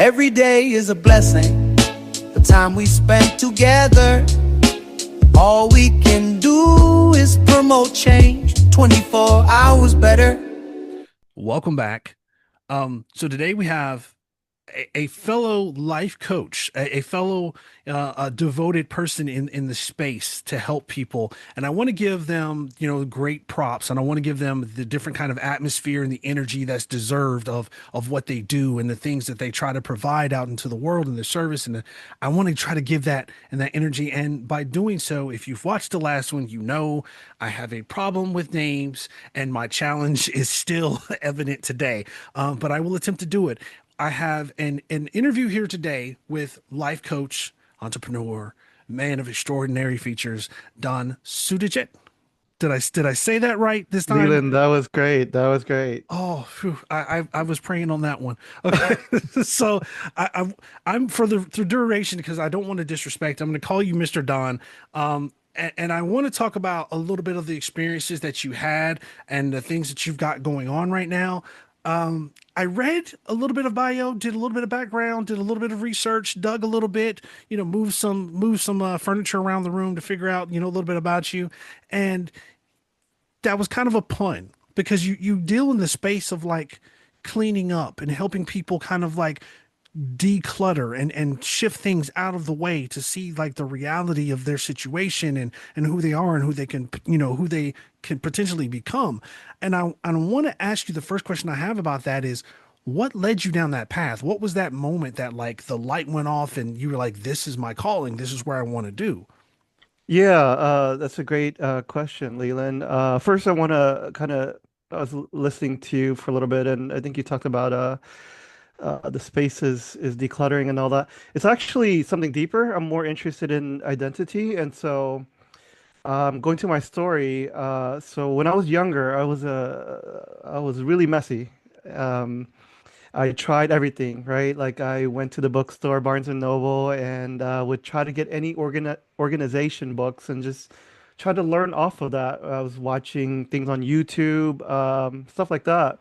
Every day is a blessing. The time we spent together. All we can do is promote change. 24 hours better. Welcome back. So today we have a fellow life coach, a fellow a devoted person in the space to help people, and I want to give them, great props, and I want to give them the different kind of atmosphere and the energy that's deserved of what they do and the things that they try to provide out into the world and the service, and I want to try to give that and that energy. And by doing so, if you've watched the last one, I have a problem with names, and my challenge is still evident today. But I will attempt to do it. I have an interview here today with life coach, entrepreneur, man of extraordinary features, Don Suttajit. Did I say that right this time? Leland, that was great. That was great. Oh, phew, I was praying on that one. Okay, so I'm for the duration, because I don't want to disrespect. I'm going to call you Mr. Don. And I want to talk about a little bit of the experiences that you had and the things that you've got going on right now. I read a little bit of bio, did a little bit of background, did a little bit of research, dug a little bit, moved some furniture around the room to figure out, a little bit about you. And that was kind of a pun, because you deal in the space of like cleaning up and helping people kind of like declutter and shift things out of the way to see like the reality of their situation and who they are and who they can, who they can potentially become. And I want to ask you, the first question I have about that is, what led you down that path? What was that moment that like the light went off and you were like, this is my calling, this is where I want to do? Yeah, that's a great question, Leland. First, I want to I was listening to you for a little bit, and I think you talked about the space is decluttering and all that. It's actually something deeper. I'm more interested in identity, and so going to my story. So when I was younger, I was really messy. Um, I tried everything, right? Like I went to the bookstore, Barnes and Noble, and would try to get any organization books and just try to learn off of that. I was watching things on YouTube, stuff like that,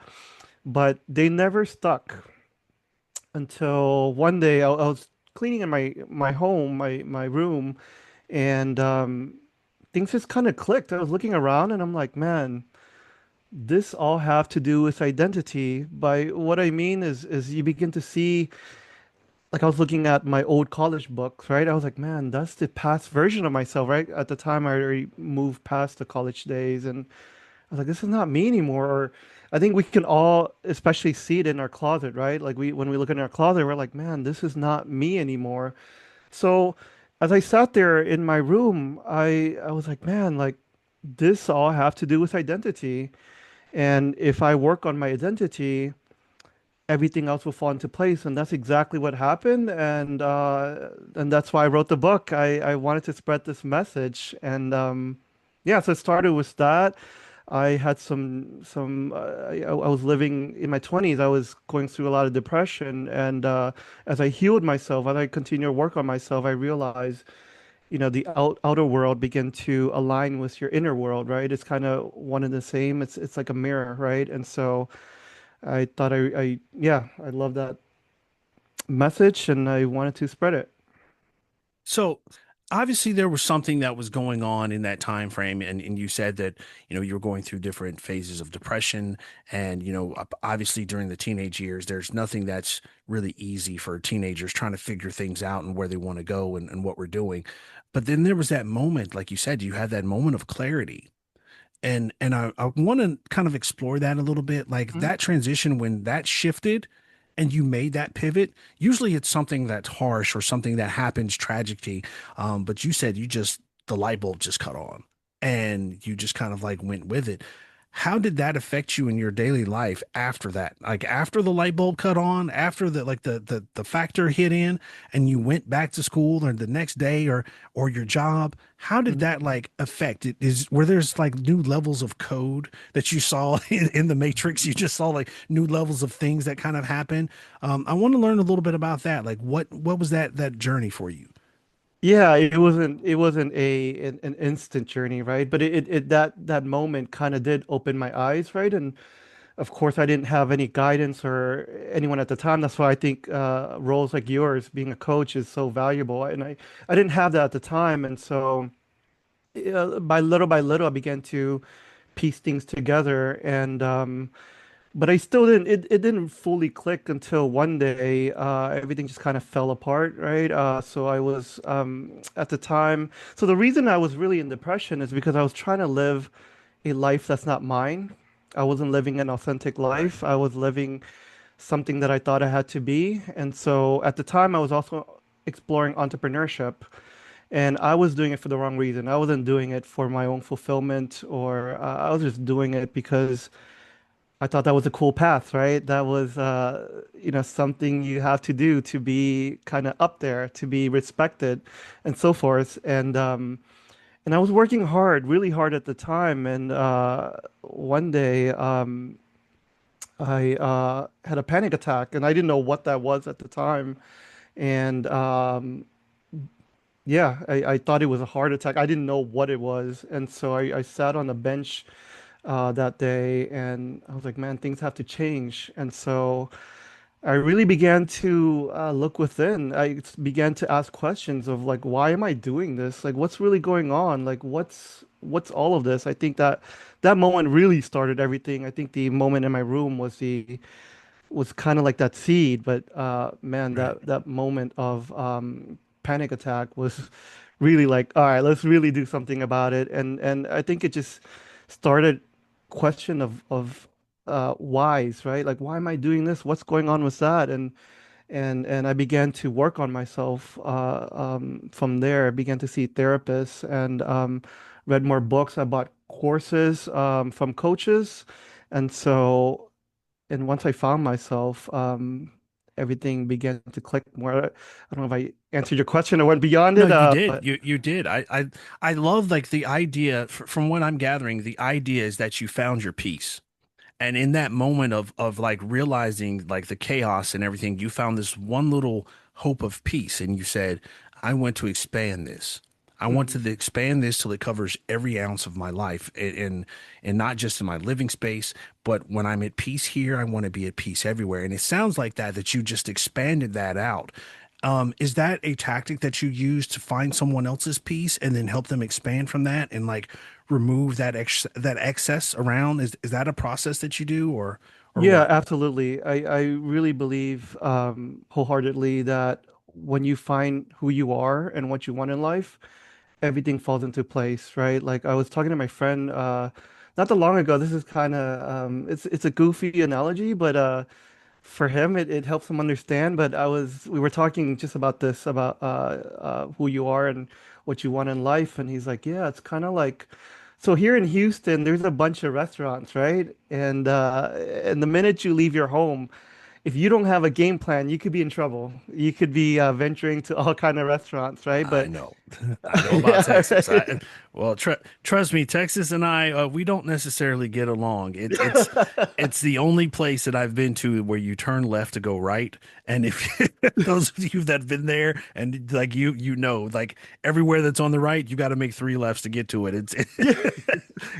but they never stuck until one day I was cleaning in my home, my room, and things just kind of clicked. I was looking around and I'm like, man, this all have to do with identity. By what I mean is you begin to see, like I was looking at my old college books, right? I was like, man, that's the past version of myself, right? At the time, I already moved past the college days, and I was like, this is not me anymore. Or I think we can all, especially see it in our closet, right? Like when we look in our closet, we're like, man, this is not me anymore. So as I sat there in my room, I was like, man, like this all have to do with identity. And if I work on my identity, everything else will fall into place. And that's exactly what happened. And that's why I wrote the book. I wanted to spread this message. And yeah, so it started with that. I had I was living in my 20s. I was going through a lot of depression. And as I healed myself, as I continued to work on myself, I realized, the outer world begin to align with your inner world, right? It's kind of one and the same. It's like a mirror, right? And so I thought yeah, I love that message and I wanted to spread it. So obviously there was something that was going on in that time frame, and you said that you were going through different phases of depression, and obviously during the teenage years there's nothing that's really easy for teenagers trying to figure things out and where they want to go and what we're doing. But then there was that moment, like you said, you had that moment of clarity, and I want to kind of explore that a little bit, like Mhm. that transition when that shifted and you made that pivot. Usually it's something that's harsh or something that happens tragically, but you said the light bulb just cut on and you just kind of like went with it. How did that affect you in your daily life after that? Like after the light bulb cut on, after the factor hit in and you went back to school or the next day or your job, how did Mhm. that like affect it? Were there's like new levels of code that you saw in the Matrix? You just saw like new levels of things that kind of happen. I want to learn a little bit about that. Like what was that journey for you? Yeah, it wasn't an instant journey, right? But that moment kind of did open my eyes, right? And of course, I didn't have any guidance or anyone at the time. That's why I think roles like yours, being a coach, is so valuable. And I didn't have that at the time. And so by little, I began to piece things together. And but I still didn't, it didn't fully click until one day, everything just kind of fell apart, right? So I was, at the time, so the reason I was really in depression is because I was trying to live a life that's not mine. I wasn't living an authentic Right. life. I was living something that I thought I had to be. And so at the time, I was also exploring entrepreneurship, and I was doing it for the wrong reason. I wasn't doing it for my own fulfillment, or I was just doing it because I thought that was a cool path, right? That was, something you have to do to be kind of up there, to be respected, and so forth. And I was working hard, really hard at the time. And one day, I had a panic attack, and I didn't know what that was at the time. And yeah, I thought it was a heart attack. I didn't know what it was, and so I sat on a bench that day, and I was like, man, things have to change. And so I really began to look within. Began to ask questions of like, why am I doing this? Like, what's really going on? Like, what's all of this? I think that that moment really started everything. I think the moment in my room was kind of like that seed, but man, Right. that moment of panic attack was really like, all right, let's really do something about it. And I think it just started question of whys, right? Like, why am I doing this? What's going on with that? And I began to work on myself from there. I began to see therapists and read more books. I bought courses from coaches, and so and once I found myself, everything began to click more. I don't know if I answered your question or went beyond No, it, you did. but You did. I love like the idea from what I'm gathering, the idea is that you found your peace. And in that moment of like realizing like the chaos and everything, you found this one little hope of peace and you said, I want to expand this. I want Mhm. to expand this till it covers every ounce of my life and not just in my living space, but when I'm at peace here, I want to be at peace everywhere. And it sounds like that you just expanded that out. Is that a tactic that you use to find someone else's peace and then help them expand from that and like remove that excess around? Is that a process that you do or Yeah, what? absolutely. I really believe wholeheartedly that when you find who you are and what you want in life, everything falls into place, right? Like I was talking to my friend not that long ago. This is kind of it's a goofy analogy, but for him it helps him understand. But we were talking just about this about who you are and what you want in life, and he's like, yeah, it's kind of like, so here in Houston there's a bunch of restaurants, right? And the minute you leave your home, if you don't have a game plan, you could be in trouble. You could be venturing to all kind of restaurants, right? I But know. I know about yeah, Texas. right. Well, trust me, Texas and I, we don't necessarily get along. It's the only place that I've been to where you turn left to go right. And if those of you that've been there and like you know, like everywhere that's on the right, you got to make three lefts to get to it.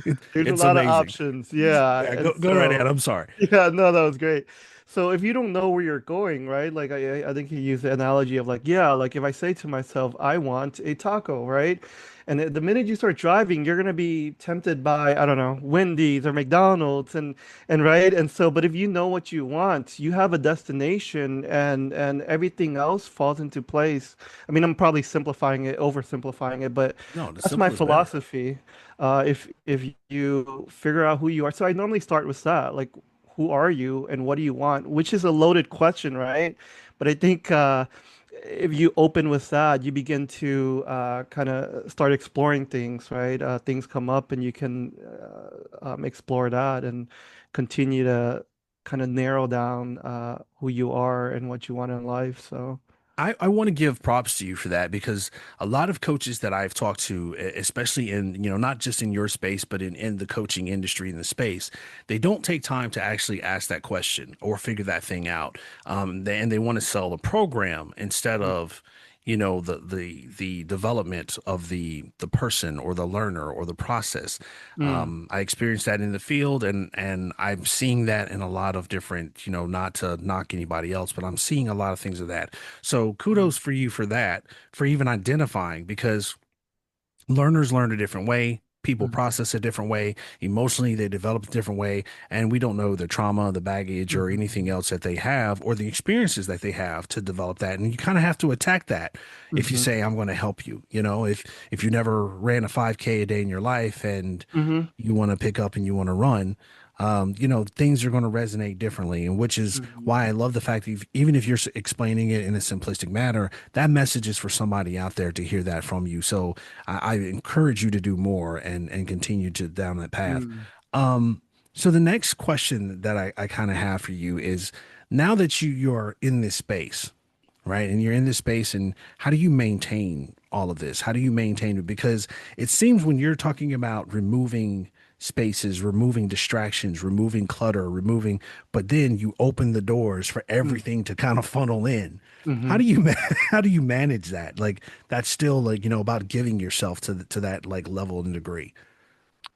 Yeah, there's a It's lot of amazing. options. Yeah. Yeah, And go right ahead. so, I'm sorry. yeah, no, that was great. So if you don't know where you're going, right? Like I think you use the analogy of like, yeah, like if I say to myself, I want a taco, right? And the minute you start driving, you're gonna be tempted by, I don't know, Wendy's or McDonald's and right? And so, but if you know what you want, you have a destination and everything else falls into place. I mean, I'm probably simplifying it, oversimplifying it, but No, the that's my simple is better. philosophy. If you figure out who you are, so I normally start with that, like who are you and what do you want, which is a loaded question, right? But I think if you open with that, you begin to kind of start exploring things, right? Things come up and you can explore that and continue to kind of narrow down who you are and what you want in life. So, I want to give props to you for that because a lot of coaches that I've talked to, especially in, not just in your space, but in the coaching industry in the space, they don't take time to actually ask that question or figure that thing out. And they want to sell a program instead of, the development of the person or the learner or the process. Mm, I experienced that in the field, and I'm seeing that in a lot of different, not to knock anybody else, but I'm seeing a lot of things of that. So mm, kudos for you for that, for even identifying, because learners learn a different way. People mm, process a different way. Emotionally, they develop a different way. And we don't know the trauma, the baggage, or anything mhm, else that they have, or the experiences that they have to develop that. And you kind of have to attack that if you mhm, say, I'm going to help you. If you never ran a 5K a day in your life and mhm, you want to pick up and you want to run, things are going to resonate differently. And which is mhm, why I love the fact that even if you're explaining it in a simplistic manner, that message is for somebody out there to hear that from you. So I encourage you to do more and continue to down that path. mm, Um, so the next question that I kind of have for you is, now that you're in this space, right? And you're in this space, and how do you maintain all of this? How do you maintain it? Because it seems when you're talking about removing spaces, removing distractions, removing clutter, but then you open the doors for mm, everything to kind of funnel in. How do mhm. you how do you manage that? Like that's still like, about giving yourself to that like level and degree.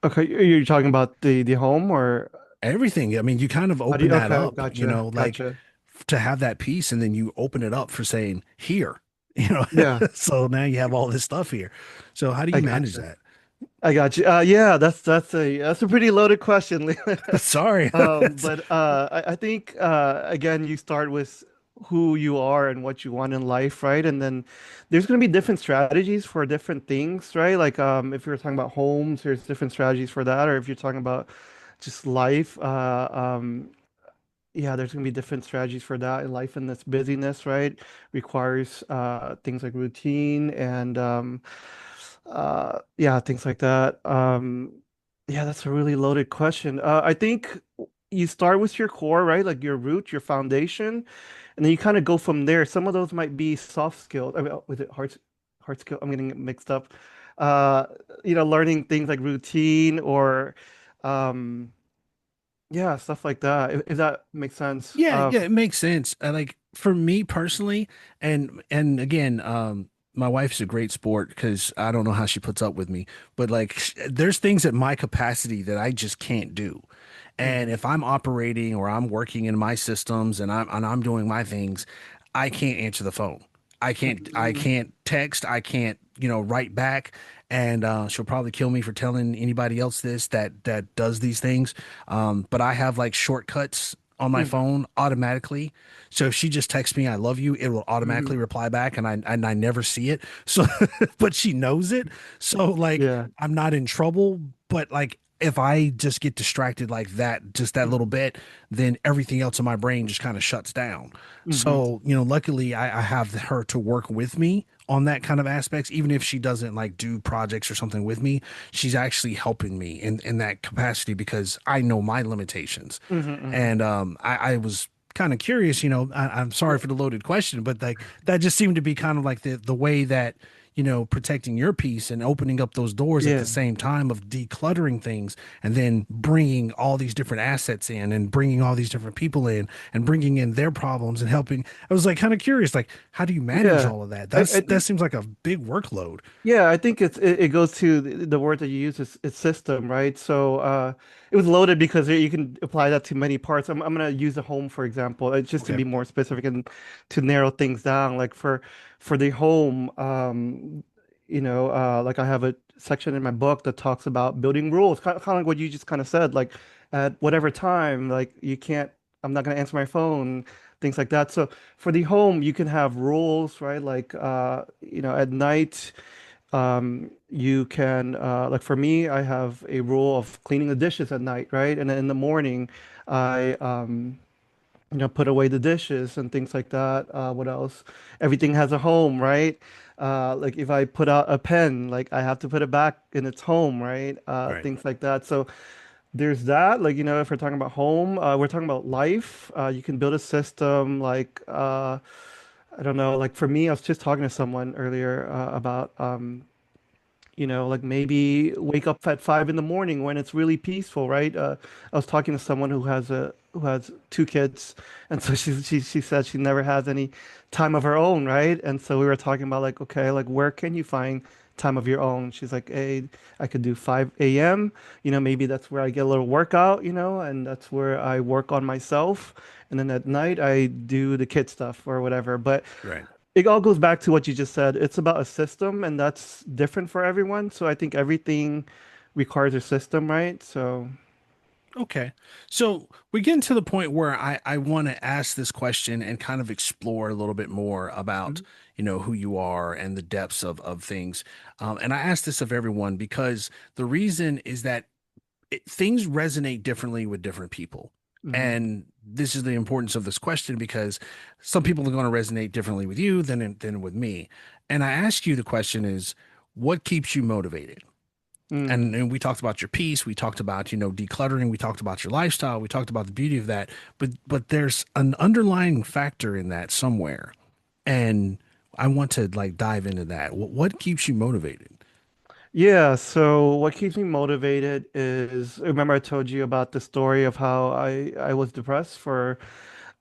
Okay, you're talking about the home or Everything. I mean, you kind of how do open you? that Okay, up, gotcha, like gotcha. to have that piece, and then you open it up for saying here, Yeah, so now you have all this stuff here. So how do I you manage gotcha. that? I got you. Yeah, that's a pretty loaded question, Leland. Sorry. But I think again, you start with who you are and what you want in life, right? And then there's going to be different strategies for different things, right? Like if you're talking about homes, there's different strategies for that, or if you're talking about just life, yeah, there's going to be different strategies for that. In life, and this busyness, right, requires things like routine and yeah, things like that. Yeah, that's a really loaded question. I think you start with your core, right? Like your root, your foundation, and then you kind of go from there. Some of those might be soft skills. I mean, with it hard skill? I'm getting it mixed up. Uh, learning things like routine or, um, yeah, stuff like that. If that makes sense. Yeah, yeah, it makes sense. Like for me personally, and again, my wife's a great sport because I don't know how she puts up with me, but like there's things at my capacity that I just can't do. And Mhm, if I'm operating or I'm working in my systems and I'm doing my things, I can't answer the phone. I mhm, can't text. I can't, write back. And she'll probably kill me for telling anybody else this that does these things. But I have like shortcuts on my mhm, phone automatically. So if she just texts me, I love you, it will automatically mhm. reply back, and I never see it. So but she knows it. So like Yeah. I'm not in trouble, but like if I just get distracted like that, just that little Mhm, bit, then everything else in my brain just kind of shuts down. mhm, So, luckily I have her to work with me on that kind of aspects. Even if she doesn't like do projects or something with me, she's actually helping me in that capacity because I know my limitations. mhm, mhm. And I was kind of curious, I'm sorry Yeah. for the loaded question, but like that just seemed to be kind of like the way that, protecting your peace and opening up those doors at the Yeah. same time of decluttering things and then bringing all these different assets in and bringing all these different people in and bringing in their problems and helping. I was like kind of curious, like, how do you manage Yeah. all of that? I That think seems like a big workload. yeah, I think it goes to the word that you use is it's system, right? So it was loaded because you can apply that to many parts. I'm gonna use the home for example, just to Okay. be more specific and to narrow things down. Like for the home, like I have a section in my book that talks about building rules, kind of like what you just kind of said, like at whatever time, like you can't, I'm not gonna answer my phone, things like that. So for the home, you can have rules, right? Like at night. You can like for me, I have a rule of cleaning the dishes at night, right? And then in the morning, I put away the dishes and things like that. What else? Everything has a home, right? Like if I put out a pen, like I have to put it back in its home, right? Right. Things like that. So there's that. Like, if we're talking about home, we're talking about life. You can build a system like I don't know, like for me, I was just talking to someone earlier about like maybe wake up at 5 in the morning when it's really peaceful, right? I was talking to someone who has two kids, and so she said she never has any time of her own, right? And so we were talking about like, okay, like where can you find time of your own? She's like, hey, I could do 5 a.m. Maybe that's where I get a little workout, and that's where I work on myself. And then at night I do the kid stuff or whatever. But Right. it all goes back to what you just said. It's about a system, and that's different for everyone. So I think everything requires a system, right? So, Okay. So we get to the point where I want to ask this question and kind of explore a little bit more about, Mhm. who you are and the depths of things. And I ask this of everyone because the reason is that things resonate differently with different people. Mhm. And this is the importance of this question because some people are going to resonate differently with you than with me. And I ask you the question is, what keeps you motivated? Mm. And we talked about your peace, we talked about decluttering, we talked about your lifestyle, we talked about the beauty of that, but there's an underlying factor in that somewhere, and I want to like dive into that. What keeps you motivated? Yeah, so what keeps me motivated is, remember I told you about the story of how I was depressed for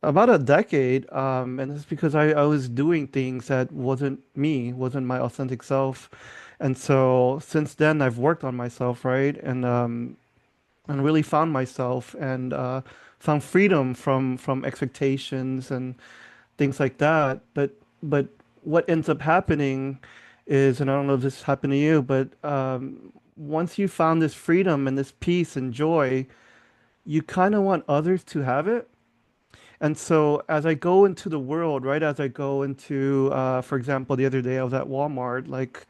about a decade, and it's because I was doing things that wasn't me, wasn't my authentic self. And so since then I've worked on myself, right? And really found myself and found freedom from expectations and things like that. But what ends up happening is, and I don't know if this happened to you, but once you found this freedom and this peace and joy, you kind of want others to have it. And so as I go into the world, right, as I go into, for example, the other day I was at Walmart, like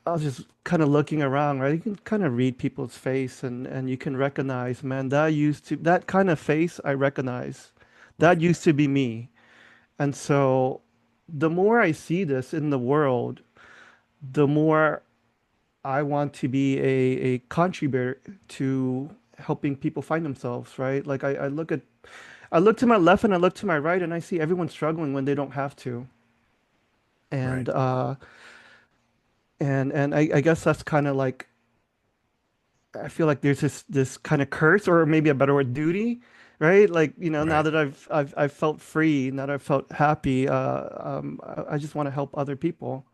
I was just kind of looking around, right? You can kind of read people's face and you can recognize, man, that kind of face I recognize. That Right. used to be me. And so the more I see this in the world, the more I want to be a contributor to helping people find themselves, right? Like I look to my left and I look to my right and I see everyone struggling when they don't have to. Right. And I guess that's kind of like I feel like there's this kind of curse or maybe a better word, duty, right? Like, now Right. that I've felt free, now that I've felt happy, I just want to help other people.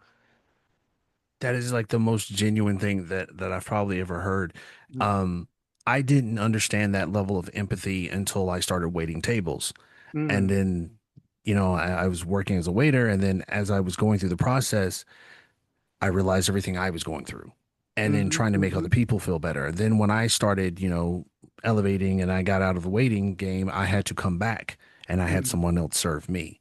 That is like the most genuine thing that I've probably ever heard. Um, I didn't understand that level of empathy until I started waiting tables. And Mm, then, I was working as a waiter, and then as I was going through the process, I realized everything I was going through and then mm-hmm, trying to make other mm-hmm, people feel better. Then when I started, elevating and I got out of the waiting game, I had to come back and I had mm, someone else serve me.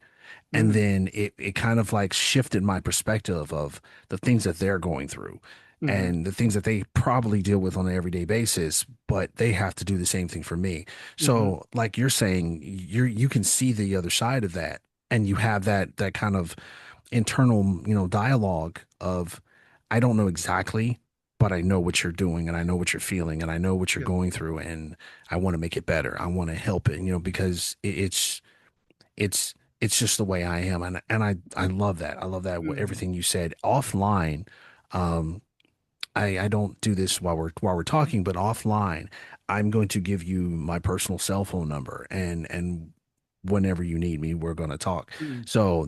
And mm, then it kind of like shifted my perspective of the things that they're going through mm-hmm, and the things that they probably deal with on an everyday basis, but they have to do the same thing for me. mm-hmm, So like you're saying, you can see the other side of that and you have that kind of internal, dialogue of I don't know exactly, but I know what you're doing and I know what you're feeling and I know what you're yeah, going through and I want to make it better. I want to help it, because it's it's just the way I am, and I love that. I love that mm, everything you said offline. Um, I don't do this while we're talking, but offline, I'm going to give you my personal cell phone number, and whenever you need me, we're going to talk. mm, So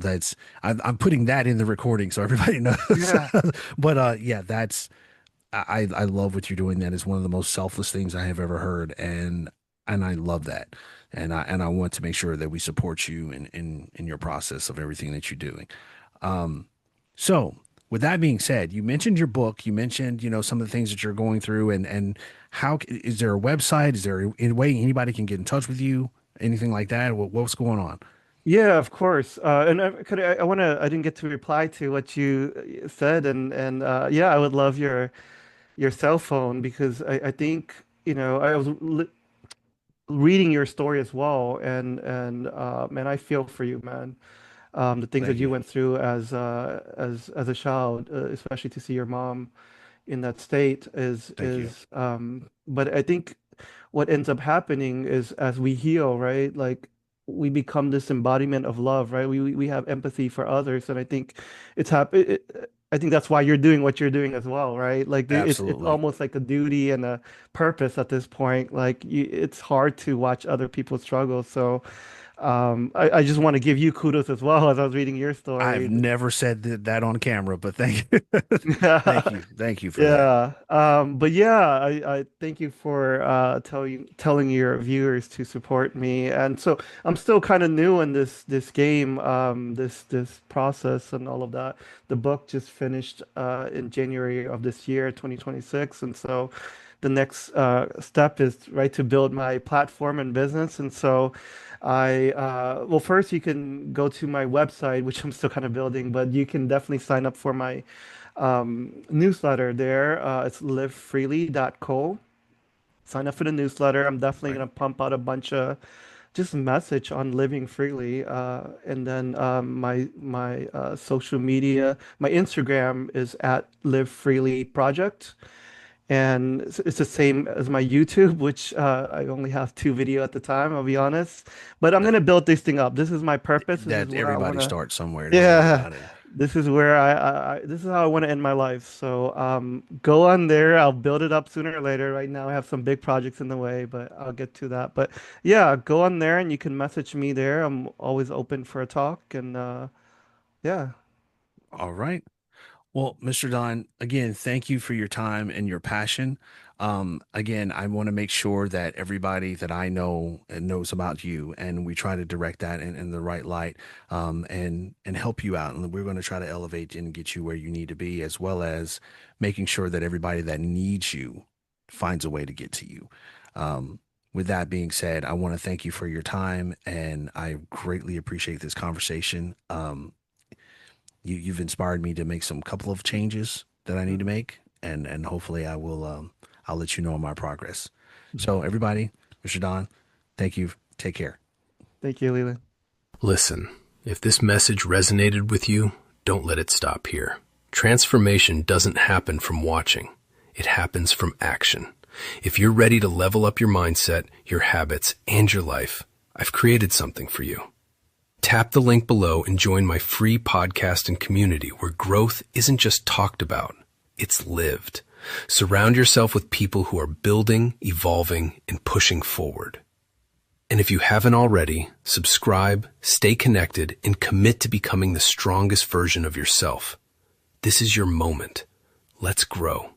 I'm putting that in the recording so everybody knows. yeah, But yeah, that's I love what you're doing. That is one of the most selfless things I have ever heard, and I love that. And I want to make sure that we support you in your process of everything that you're doing. Um, so with that being said, you mentioned your book, you mentioned, some of the things that you're going through and is there a website? Is there a way anybody can get in touch with you? Anything like that? What's going on? yeah, of course. And I want to, I didn't get to reply to what you said, and yeah, I would love your cell phone because I think, I was li reading your story as well, and man, I feel for you, man. The things that Thank you you. went through as a child, especially to see your mom in that state Thank you. but I think what ends up happening is as we heal, right? Like we become this embodiment of love, right? We have empathy for others, and I think I think that's why you're doing what you're doing as well, right? Like it's Absolutely. almost like a duty and a purpose at this point. Like it's hard to watch other people struggle. So I just want to give you kudos as well as I was reading your I've story. never said that on camera, but thank you. Thank you for that. Yeah. But yeah, I thank you for telling your viewers to support me. And so I'm still kind of new in this game, this process and all of that. The book just finished in January of this year, 2026, and so the next step is right to build my platform and business. And so well, first you can go to my website, which I'm still kind of building, but you can definitely sign up for my newsletter there. It's livefreely.co. Sign up for the newsletter. I'm definitely Right. going to pump out a bunch of just message on living freely. And then my social media, my Instagram is at Live Freely Project. And it's the same as my YouTube, which I only have two video at the time, I'll be honest. But I'm That gonna build this thing up. This is my purpose. This is that where I everybody wanna, starts somewhere. Don't worry yeah, about it. this is where this is how I want to end my life. So go on there. I'll build it up sooner or later. Right now I have some big projects in the way, but I'll get to that. But yeah, go on there and you can message me there. I'm always open for a talk and yeah. All right. Well, Mr. Don, again, thank you for your time and your passion. Again, I want to make sure that everybody that I know knows about you, and we try to direct that in the right light, and help you out. And we're going to try to elevate you and get you where you need to be, as well as making sure that everybody that needs you finds a way to get to you. With that being said, I want to thank you for your time, and I greatly appreciate this conversation. You've inspired me to make some couple of changes that I need to make, and hopefully I'll let you know my progress. So everybody, Mr. Don, thank you. Take care. Thank you, Leland. Listen, if this message resonated with you, don't let it stop here. Transformation doesn't happen from watching. It happens from action. If you're ready to level up your mindset, your habits, and your life, I've created something for you. Tap the link below and join my free podcast and community where growth isn't just talked about, it's lived. Surround yourself with people who are building, evolving, and pushing forward. And if you haven't already, subscribe, stay connected, and commit to becoming the strongest version of yourself. This is your moment. Let's grow.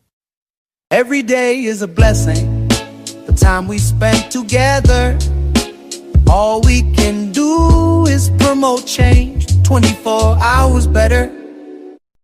Every day is a blessing. The time we spend together. All we can do is promote change. 24 hours better.